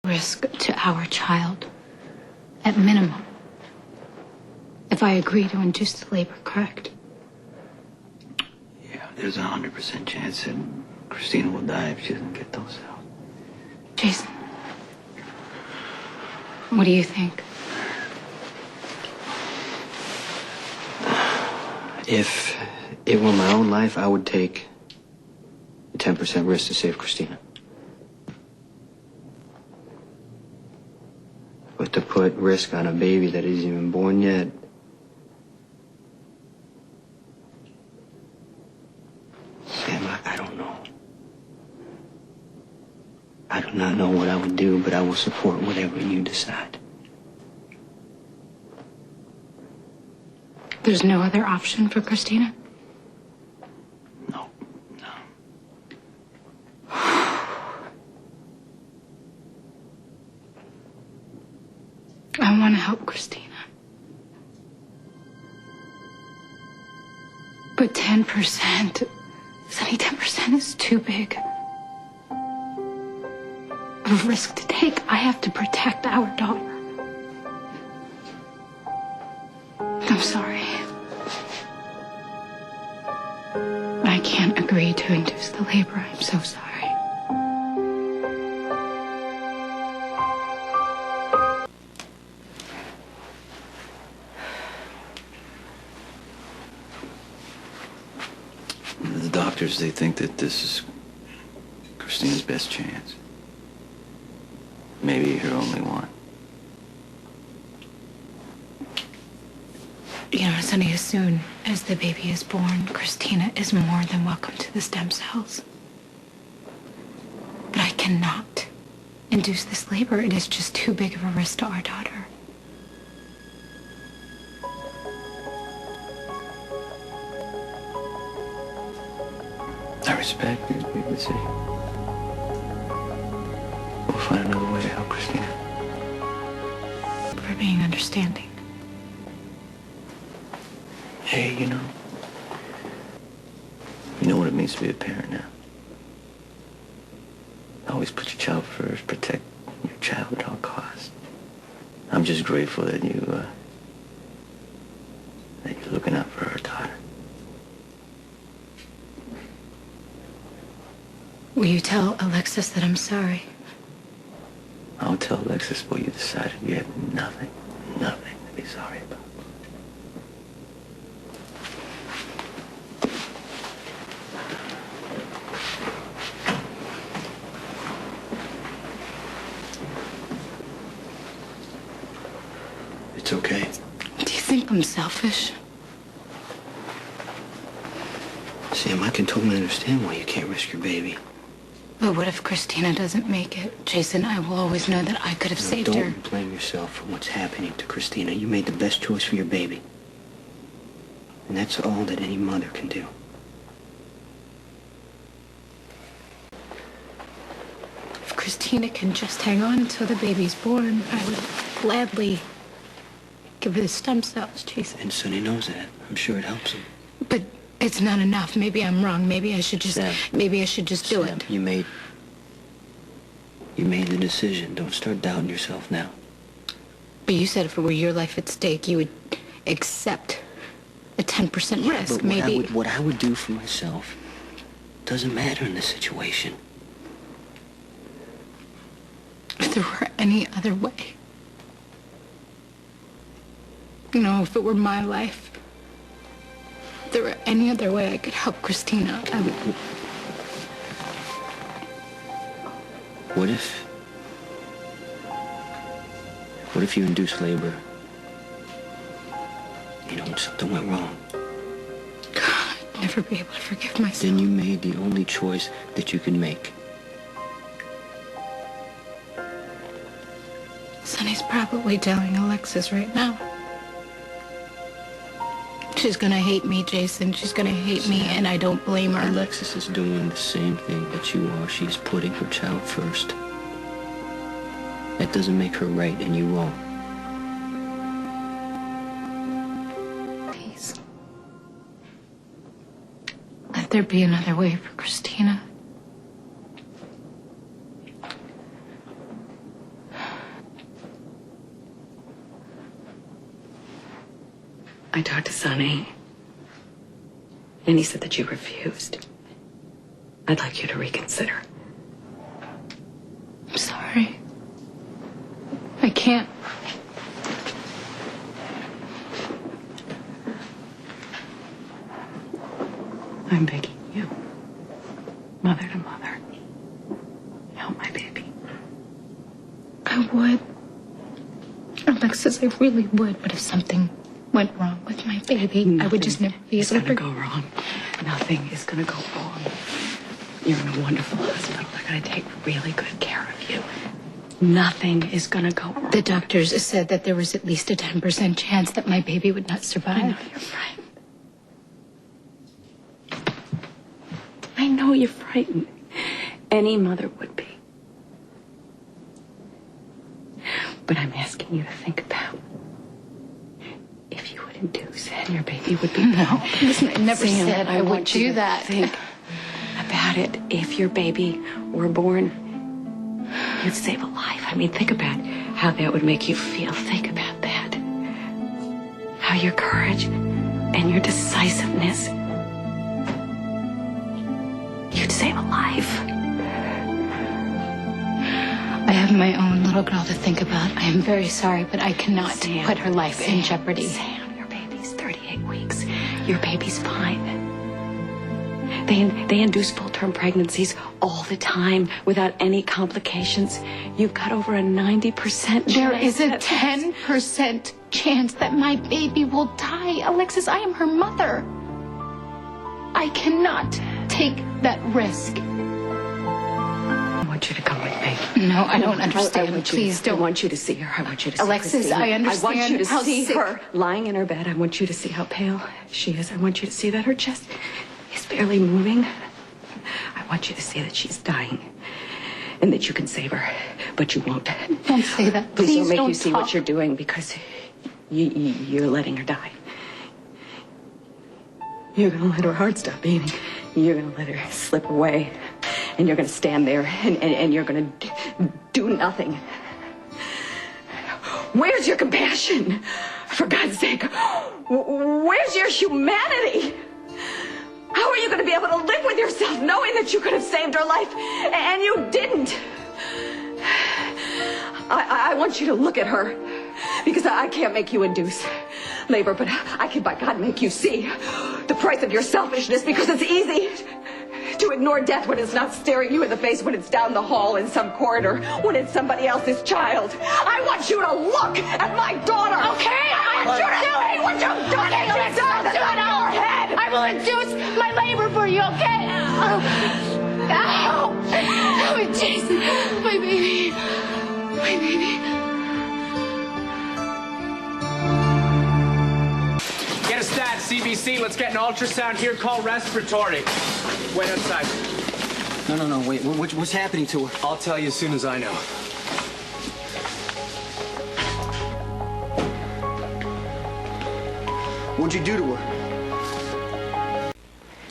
risk to our child, at minimum, if I agree to induce the labor, correct? Yeah, there's a 100% chance that Christina will die if she doesn't get those cells. Jason, what do you think? If it were my own life, I would take a 10% risk to save Christina. But to put risk on a baby that isn't even born yet, Sam, I don't know. I do not know what I would do, but I will support whatever you decide. There's no other option for Christina? No. I want to help Christina. But 10%, Sonny, 10% is too big of a risk to take. I have to protect our daughter. I'm sorry. I can't agree to induce the labor. I'm so sorry. The doctors, they think that this is Christina's best chance. Maybe her only one. You know, Sonny, as soon as the baby is born, Christina is more than welcome to the stem cells. But I cannot induce this labor. It is just too big of a risk to our daughter. I respect your decision. We'll find another way to help Christina. For being understanding. Hey, you know what it means to be a parent now. Always put your child first, protect your child at all costs. I'm just grateful that you're looking out for our daughter. Will you tell Alexis that I'm sorry? I'll tell Alexis what you decided. You have nothing to be sorry about. It's okay. Do you think I'm selfish? Sam, I can totally understand why you can't risk your baby. But what if Christina doesn't make it? Jason, I will always know that I could have saved her. Don't blame yourself for what's happening to Christina. You made the best choice for your baby. And that's all that any mother can do. If Christina can just hang on until the baby's born, I would gladly give her the stem cells, Jason. And Sonny knows that. I'm sure it helps him. But it's not enough. Maybe I'm wrong. Maybe I should just do Sam, it. You made the decision. Don't start doubting yourself now. But you said if it were your life at stake, you would accept a 10% risk. But Maybe what I would do for myself doesn't matter in this situation. if there were any other way. You know, if it were my life, if there were any other way I could help Christina, I would. What if you induced labor? You know, and something went wrong. God, I'd never be able to forgive myself. Then you made the only choice that you can make. Sonny's probably telling Alexis right now. She's gonna hate me, Jason. She's gonna hate me, and I don't blame her. Alexis is doing the same thing that you are. She's putting her child first. That doesn't make her right and you wrong. Please. Let there be another way for Christina. I talked to Sonny, and he said that you refused. I'd like you to reconsider. I'm sorry. I can't. I'm begging you, mother to mother, help my baby. I would. Alexis, I really would. But if something went wrong with my baby, I would just never be It's able to. gonna go wrong. Nothing is gonna go wrong. You're in a wonderful hospital. They're gonna take really good care of you. Nothing is gonna go wrong. The doctors said that there was at least a 10% chance that my baby would not survive. I know you're frightened. I know you're frightened. Any mother would be. But I'm asking you to think about if you would induce and your baby would be born. No, listen, I never Sam, said I would want you do to that. Think about it. If your baby were born, you'd save a life. I mean, think about how that would make you feel. Think about that. How your courage and your decisiveness, you'd save a life. I have my own little girl to think about. I am very sorry, but I cannot put her life in jeopardy. Sam, your baby's 38 weeks. Your baby's fine. They induce full-term pregnancies all the time without any complications. You've got over a 90% There chance is a that- 10% chance that my baby will die. Alexis, I am her mother. I cannot take that risk. I want you to come with me. No, I don't understand. I want you Please to, don't. I want you to see her. I want you to see Alexis, Christina. I understand I want you to how see sick- her lying in her bed. I want you to see how pale she is. I want you to see that her chest is barely moving. I want you to see that she's dying and that you can save her, but you won't. Don't say that. Please don't make don't you see talk. what you're doing because you're letting her die. You're going to let her heart stop beating. You're going to let her slip away. And you're going to stand there and you're going to do nothing. Where's your compassion? For God's sake, where's your humanity? How are you going to be able to live with yourself knowing that you could have saved her life and you didn't? I want you to look at her because I can't make you induce labor, but I can, by God, make you see the price of your selfishness because it's easy to ignore death when it's not staring you in the face, when it's down the hall in some corridor, when it's somebody else's child. I want you to look at my daughter. Okay, I want you to see what you've done. Okay, let's do it on your head. I will induce my labor for you, okay? Ow! Oh, Jason, my baby. My baby. Get a stat, CBC. Let's get an ultrasound here. Call respiratory. Wait outside. No, wait. What's happening to her? I'll tell you as soon as I know. What'd you do to her?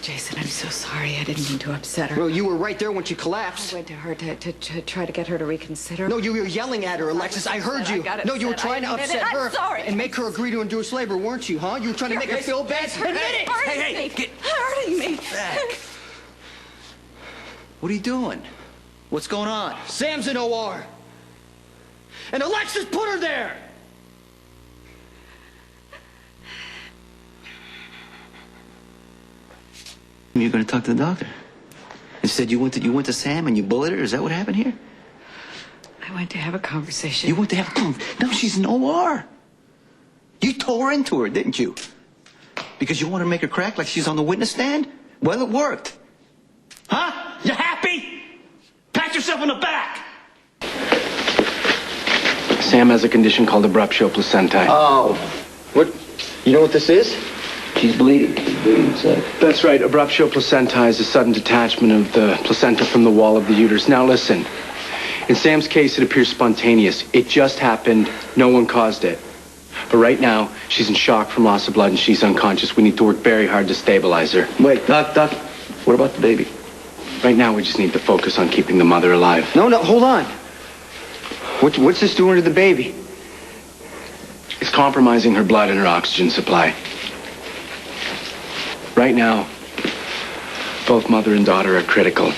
Jason, I'm so sorry. I didn't mean to upset her. Well, you were right there when she I collapsed. went to her to try to get her to reconsider. No, you were yelling at her, Alexis. I heard you. No, you were trying to upset her and make her agree to induce labor, weren't you, huh? You were trying to make her feel bad. Admit it! Hey, get hurting me. back. What are you doing? What's going on? Sam's in OR. And Alexis put her there! You're going to talk to the doctor. Instead, you went to Sam and you bullied her? Is that what happened here? I went to have a conversation. You went to have a conversation? No, she's in OR. You tore into her, didn't you? Because you want to make her crack like she's on the witness stand? Well, it worked. Huh? You happy? Pat yourself on the back. Sam has a condition called abruptio placentae. Oh. What? You know what this is? She's bleeding. She's bleeding, so. That's right. Abruptio placentae is a sudden detachment of the placenta from the wall of the uterus. Now listen. In Sam's case, it appears spontaneous. It just happened. No one caused it. But right now, she's in shock from loss of blood and she's unconscious. We need to work very hard to stabilize her. Wait, Doc, what about the baby? Right now, we just need to focus on keeping the mother alive. No, hold on. What's this doing to the baby? It's compromising her blood and her oxygen supply. Right now, both mother and daughter are critical.